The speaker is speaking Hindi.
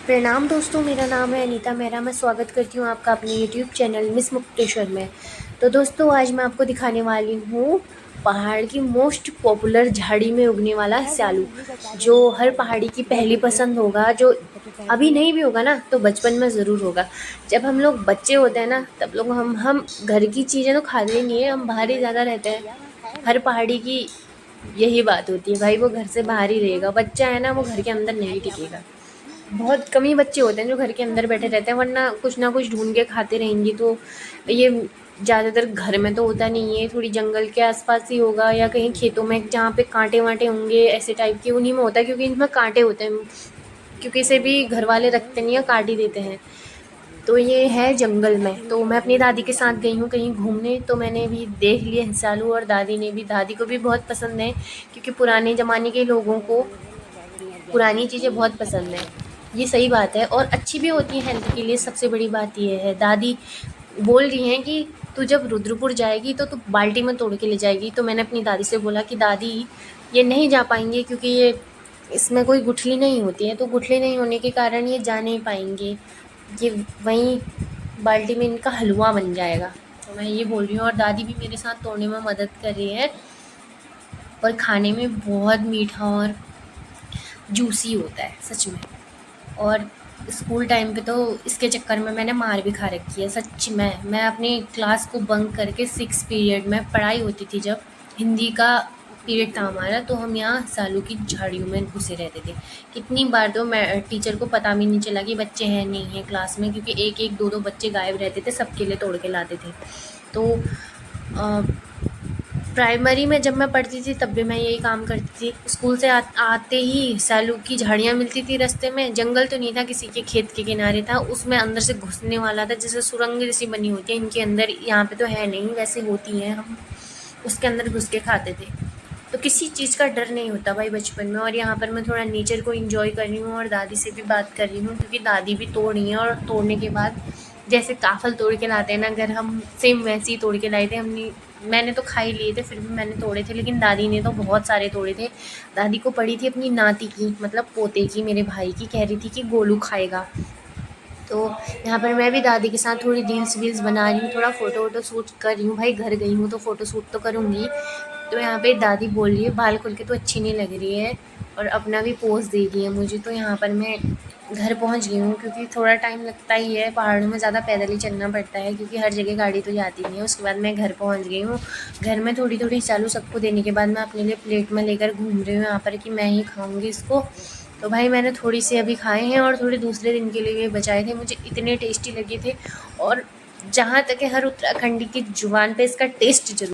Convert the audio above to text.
प्रणाम दोस्तों, मेरा नाम है अनीता मेहरा। मैं स्वागत करती हूँ आपका अपने यूट्यूब चैनल मिस मुक्तेश्वर में। तो दोस्तों, आज मैं आपको दिखाने वाली हूँ पहाड़ की मोस्ट पॉपुलर झाड़ी में उगने वाला स्यालू, जो हर पहाड़ी की पहली पसंद होगा। जो अभी नहीं भी होगा ना, तो बचपन में ज़रूर होगा। जब हम लोग बच्चे होते हैं ना, तब लोग हम घर की चीज़ें तो खाते नहीं है, हम बाहर ही ज़्यादा रहते हैं। हर पहाड़ी की यही बात होती है, भाई वो घर से बाहर ही रहेगा। बच्चा है ना, वो घर के अंदर नहीं टिकेगा। बहुत कम ही बच्चे होते हैं जो घर के अंदर बैठे रहते हैं, वरना कुछ ना कुछ ढूंढ के खाते रहेंगे। तो ये ज़्यादातर घर में तो होता नहीं है, थोड़ी जंगल के आसपास ही होगा, या कहीं खेतों में जहाँ पे कांटे वांटे होंगे ऐसे टाइप के, उन्हीं में होता है। क्योंकि इनमें कांटे होते हैं, क्योंकि इसे भी घर वाले रखते नहीं है, काट ही देते हैं। तो ये है जंगल में। तो मैं अपनी दादी के साथ गई हूँ कहीं घूमने, तो मैंने भी देख लिए सालू, और दादी ने भी। दादी को भी बहुत पसंद है, क्योंकि पुराने ज़माने के लोगों को पुरानी चीज़ें बहुत पसंद हैं। ये सही बात है, और अच्छी भी होती है हेल्थ के लिए। सबसे बड़ी बात ये है, दादी बोल रही हैं कि तू जब रुद्रपुर जाएगी तो तू बाल्टी में तोड़ के ले जाएगी। तो मैंने अपनी दादी से बोला कि दादी, ये नहीं जा पाएंगे, क्योंकि ये इसमें कोई गुठली नहीं होती है, तो गुठली नहीं होने के कारण ये जा नहीं पाएंगे। ये वहीं बाल्टी में इनका हलवा बन जाएगा। तो मैं ये बोल रही हूँ, और दादी भी मेरे साथ तोड़ने में मदद कर रही है। और खाने में बहुत मीठा और जूसी होता है सच में। और स्कूल टाइम पे तो इसके चक्कर में मैंने मार भी खा रखी है सच में। मैं अपनी क्लास को बंक करके 6 पीरियड में, पढ़ाई होती थी जब, हिंदी का पीरियड था हमारा, तो हम यहाँ सालों की झाड़ियों में घुसे रहते थे। कितनी बार तो मैं टीचर को पता भी नहीं चला कि बच्चे हैं नहीं हैं क्लास में, क्योंकि एक एक दो दो बच्चे गायब रहते थे, सबके लिए तोड़ के लाते थे। तो प्राइमरी में जब मैं पढ़ती थी तब भी मैं यही काम करती थी। स्कूल से आते ही सैलू की झाड़ियाँ मिलती थी रास्ते में। जंगल तो नहीं था, किसी के खेत के किनारे था, उसमें अंदर से घुसने वाला था, जैसे सुरंग जैसी बनी होती है इनके अंदर। यहाँ पे तो है नहीं, वैसे होती हैं, हम उसके अंदर घुस के खाते थे। तो किसी चीज़ का डर नहीं होता भाई बचपन में। और यहाँ पर मैं थोड़ा नेचर को एंजॉय कर रही हूँ, और दादी से भी बात कर रही हूँ, क्योंकि दादी भी तोड़ रही हैं। और तोड़ने के बाद जैसे काफल तोड़ के लाते हैं ना घर, हम सेम वैसे ही तोड़ के लाए थे। हमने मैंने तो खा ही लिए थे, फिर भी मैंने तोड़े थे, लेकिन दादी ने तो बहुत सारे तोड़े थे। दादी को पड़ी थी अपनी नाती की, मतलब पोते की, मेरे भाई की। कह रही थी कि गोलू खाएगा। तो यहाँ पर मैं भी दादी के साथ थोड़ी रील्स वील्स बना रही हूँ, थोड़ा फ़ोटो वोटो शूट कर रही हूँ। भाई घर गई हूँ तो फ़ोटो शूट तो करूँगी। तो यहाँ पे दादी बोल रही है बाल खोल के तो अच्छी नहीं लग रही है, और अपना भी पोज़ दे रही है मुझे। तो यहाँ पर मैं घर पहुँच गई हूँ, क्योंकि थोड़ा टाइम लगता ही है, पहाड़ों में ज़्यादा पैदल ही चलना पड़ता है, क्योंकि हर जगह गाड़ी तो जाती नहीं है। उसके बाद मैं घर पहुँच गई हूँ। घर में थोड़ी थोड़ी चालू सबको देने के बाद मैं अपने लिए प्लेट में लेकर घूम रही हूँ यहाँ पर, कि मैं ही खाऊँगी इसको। तो भाई मैंने थोड़ी सी अभी खाए हैं, और थोड़े दूसरे दिन के लिए भी बचाए थे। मुझे इतने टेस्टी लगे थे, और जहाँ तक है हर उत्तराखंडी की ज़ुबान पे इसका टेस्ट ज़रूर